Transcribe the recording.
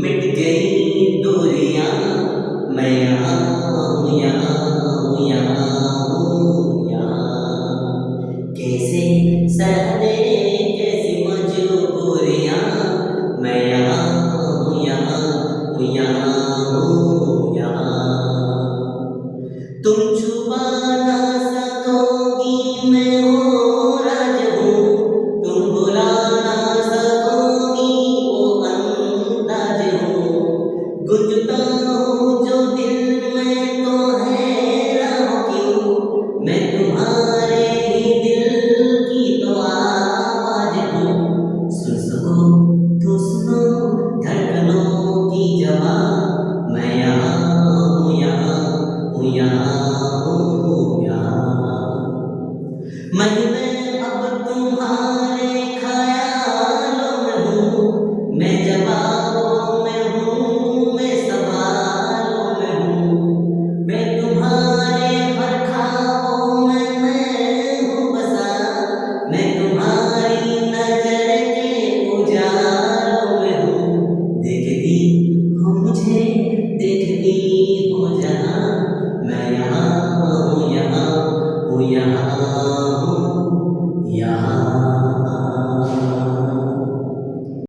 मिट गई दूरियां, मैं यहाँ हूँ, यहाँ हूँ, यहाँ हूँ, यहाँ। कैसे सहने कैसी मजबूरियां, मैं यहाँ हूँ, यहाँ हूँ, यहाँ हूँ, यहाँ। तुम छुपा ना सकोगी मैं वो राज हूँ, तुम भुला ना सकोगी वो अंदाज हूँ। गुंजता हूँ जो दिल में तो हैरान क्यों, मैं तुम्हारे ही दिल की तो आवाज हूँ। सुन सको तो सुनो धड़कनों की जवाब, मैं यहाँ हूँ, यहाँ हूँ, यहाँ हूँ, यहाँ। मैं अब तुम्हारे ख्यालों में हूँ, मैं जवाबों में हूँ, मैं सवालों में हूँ। मैं तुम्हारे हर ख्वाबों में मैं हूँ बसा, मैं तुम्हारी नजर के उजालों में हूँ। देखती हो मुझे, देखती हो जहाँ, मैं यहाँ हूँ, यहाँ हूँ, यहाँ हूँ, यहाँ।